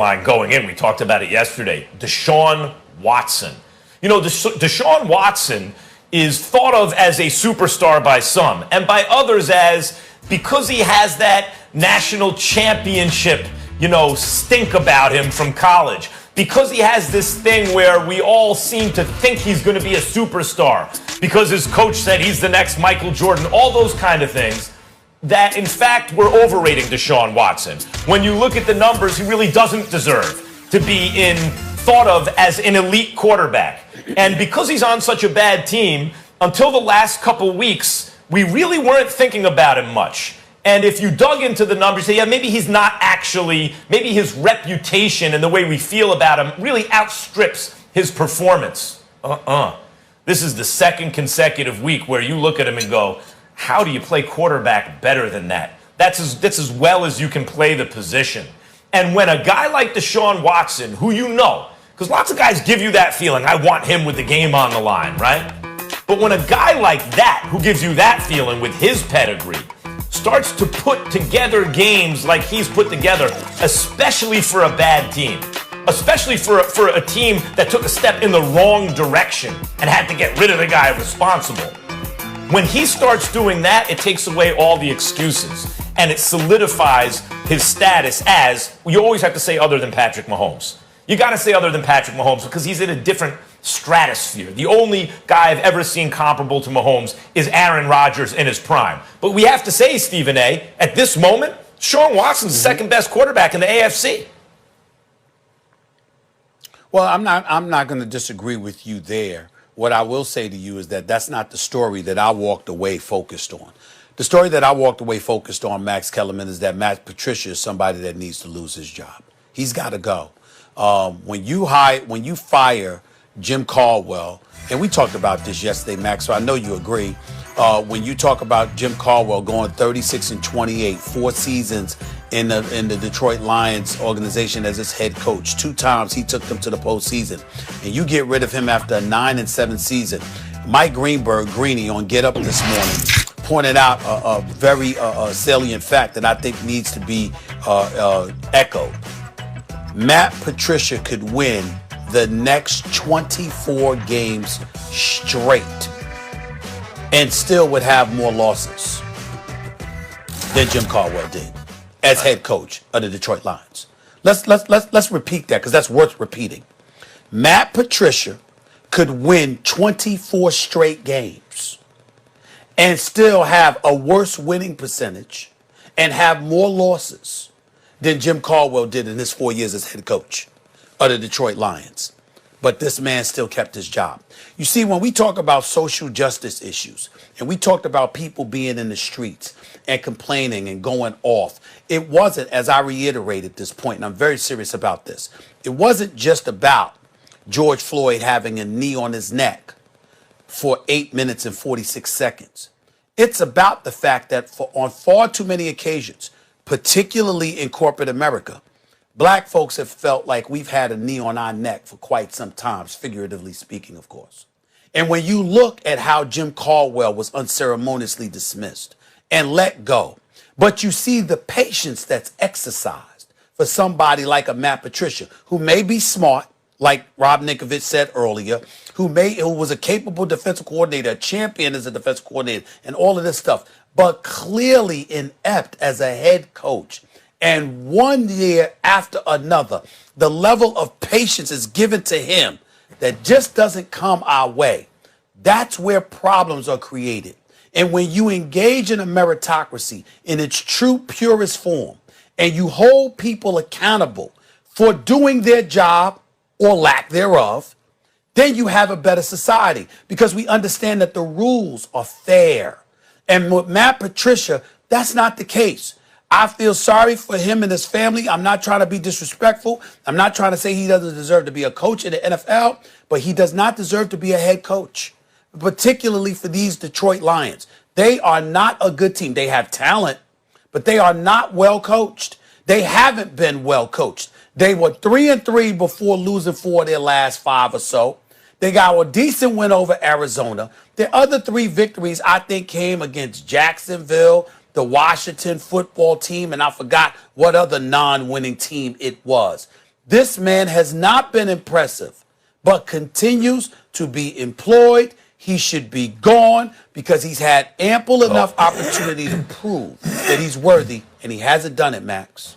line going in. We talked about it yesterday. Deshaun Watson. You know, Deshaun Watson is thought of as a superstar by some, and by others as, because he has that national championship, stink about him from college. Because he has this thing where we all seem to think he's going to be a superstar. Because his coach said he's the next Michael Jordan. All those kind of things. That, in fact, we're overrating Deshaun Watson. When you look at the numbers, he really doesn't deserve to be thought of as an elite quarterback. And because he's on such a bad team, until the last couple weeks, we really weren't thinking about him much. And if you dug into the numbers, say, yeah, maybe he's not actually, maybe his reputation and the way we feel about him really outstrips his performance. This is the second consecutive week where you look at him and go, how do you play quarterback better than that? That's as well as you can play the position. And when a guy like Deshaun Watson, who because lots of guys give you that feeling, I want him with the game on the line, right? But when a guy like that, who gives you that feeling with his pedigree, starts to put together games like he's put together, especially for a bad team, especially for a team that took a step in the wrong direction and had to get rid of the guy responsible. When he starts doing that, it takes away all the excuses, and it solidifies his status as, you always have to say other than Patrick Mahomes. You got to say other than Patrick Mahomes because he's in a different stratosphere. The only guy I've ever seen comparable to Mahomes is Aaron Rodgers in his prime. But we have to say, Stephen A., at this moment, Deshaun Watson's the second best quarterback in the AFC. Well, I'm not going to disagree with you there. What I will say to you is that that's not the story that I walked away focused on. The story that I walked away focused on, Max Kellerman, is that Matt Patricia is somebody that needs to lose his job. He's got to go. When you fire Jim Caldwell, and we talked about this yesterday, Max, so I know you agree. When you talk about Jim Caldwell going 36-28, 4 seasons in the Detroit Lions organization as his head coach, 2 times he took them to the postseason, and you get rid of him after a 9-7 season. Mike Greeny on Get Up this morning pointed out a very salient fact that I think needs to be echoed. Matt Patricia could win the next 24 games straight and still would have more losses than Jim Caldwell did as head coach of the Detroit Lions. Let's repeat that because that's worth repeating. Matt Patricia could win 24 straight games and still have a worse winning percentage and have more losses than Jim Caldwell did in his 4 years as head coach of the Detroit Lions. But this man still kept his job. You see, when we talk about social justice issues, and we talked about people being in the streets and complaining and going off, it wasn't, as I reiterated this point, and I'm very serious about this, it wasn't just about George Floyd having a knee on his neck for 8 minutes and 46 seconds. It's about the fact that on far too many occasions, particularly in corporate America, black folks have felt like we've had a knee on our neck for quite some time, figuratively speaking, of course. And when you look at how Jim Caldwell was unceremoniously dismissed and let go, but you see the patience that's exercised for somebody like a Matt Patricia, who may be smart, like Rob Ninkovich said earlier, who was a capable defensive coordinator, a champion as a defensive coordinator, and all of this stuff, but clearly inept as a head coach. And 1 year after another, the level of patience is given to him that just doesn't come our way. That's where problems are created. And when you engage in a meritocracy in its true purest form, and you hold people accountable for doing their job or lack thereof, then you have a better society because we understand that the rules are fair. And with Matt Patricia, that's not the case. I feel sorry for him and his family. I'm not trying to be disrespectful. I'm not trying to say he doesn't deserve to be a coach in the NFL, but he does not deserve to be a head coach, particularly for these Detroit Lions. They are not a good team. They have talent, but they are not well coached. They haven't been well coached. They were 3-3 before losing 4 of their last 5 or so. They got a decent win over Arizona. Their other 3 victories, I think, came against Jacksonville, the Washington football team, and I forgot what other non-winning team it was. This man has not been impressive, but continues to be employed. He should be gone because he's had ample enough opportunity to prove that he's worthy, and he hasn't done it, Max.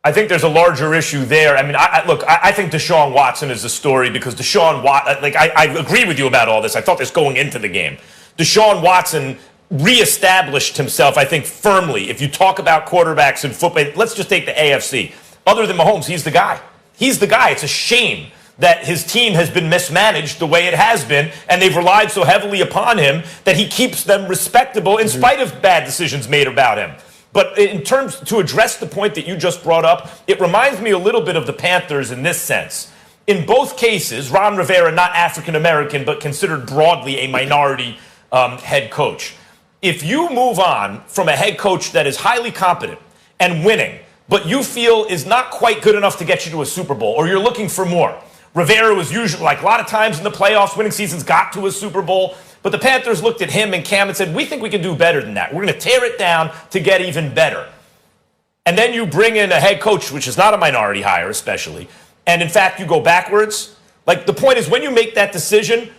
I think there's a larger issue there. I mean, I think Deshaun Watson is the story because Deshaun Watson, I agree with you about all this. I thought this going into the game. Deshaun Watson reestablished himself, I think, firmly. If you talk about quarterbacks in football, let's just take the AFC. Other than Mahomes, he's the guy. He's the guy. It's a shame that his team has been mismanaged the way it has been, and they've relied so heavily upon him that he keeps them respectable in spite of bad decisions made about him. But in terms, to address the point that you just brought up, it reminds me a little bit of the Panthers in this sense. In both cases, Ron Rivera, not African-American, but considered broadly a minority head coach. If you move on from a head coach that is highly competent and winning, but you feel is not quite good enough to get you to a Super Bowl, or you're looking for more. Rivera was usually, like a lot of times in the playoffs, winning seasons, got to a Super Bowl. But the Panthers looked at him and Cam and said, we think we can do better than that. We're going to tear it down to get even better. And then you bring in a head coach, which is not a minority hire especially, and in fact you go backwards. Like, the point is, when you make that decision,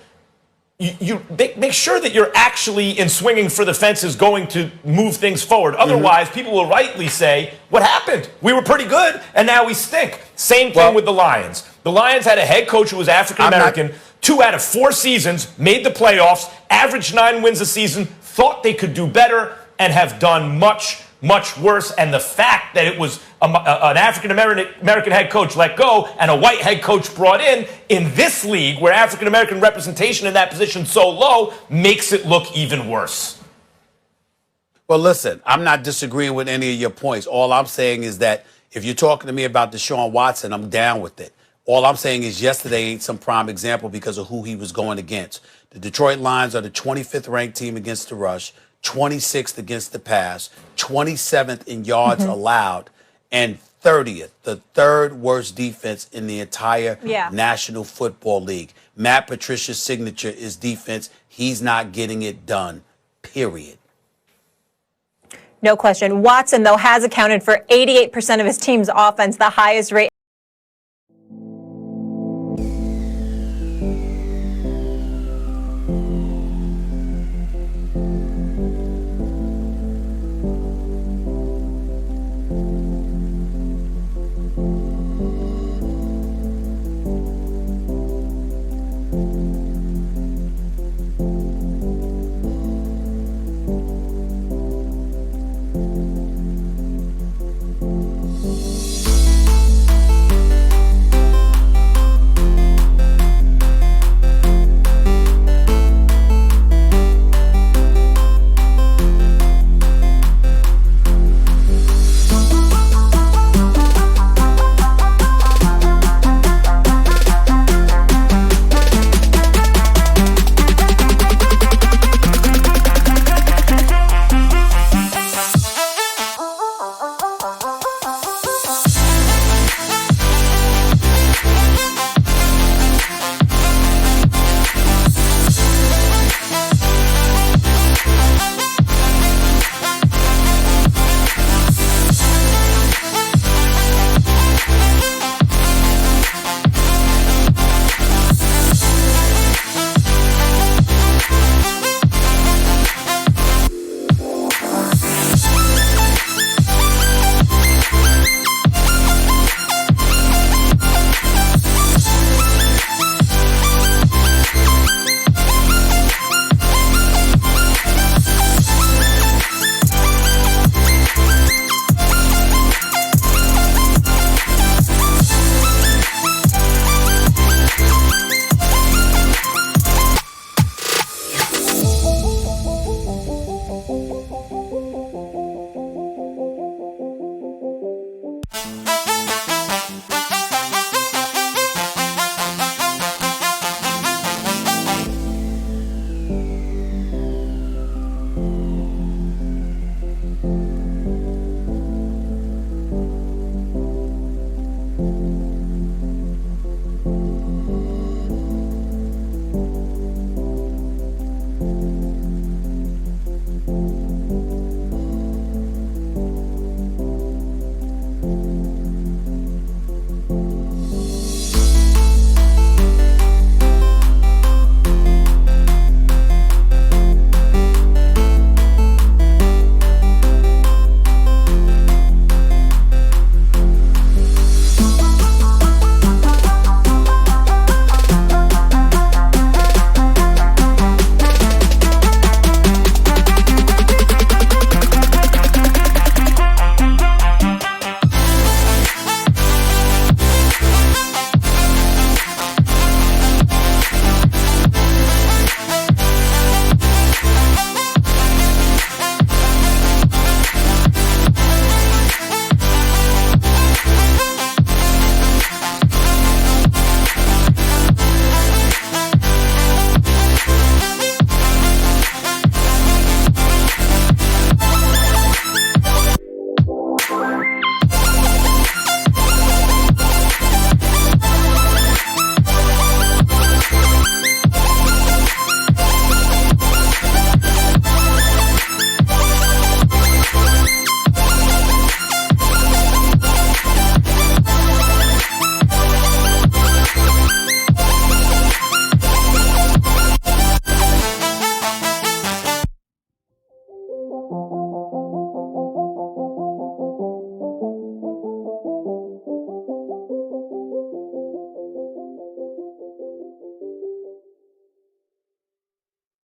you make sure that you're actually, in swinging for the fences, going to move things forward. Otherwise, people will rightly say, what happened? We were pretty good, and now we stink. Same thing with the Lions. The Lions had a head coach who was African-American. 2 out of 4 seasons, made the playoffs, averaged 9 wins a season, thought they could do better, and have done much, much worse. And the fact that it was an African-American head coach let go and a white head coach brought in this league, where African-American representation in that position so low, makes it look even worse. Well, listen, I'm not disagreeing with any of your points. All I'm saying is that if you're talking to me about Deshaun Watson, I'm down with it. All I'm saying is yesterday ain't some prime example because of who he was going against. The Detroit Lions are the 25th ranked team against the rush, 26th against the pass, 27th in yards allowed, and 30th, the third worst defense in the entire National Football League. Matt Patricia's signature is defense. He's not getting it done, period. No question. Watson, though, has accounted for 88% of his team's offense, the highest rate.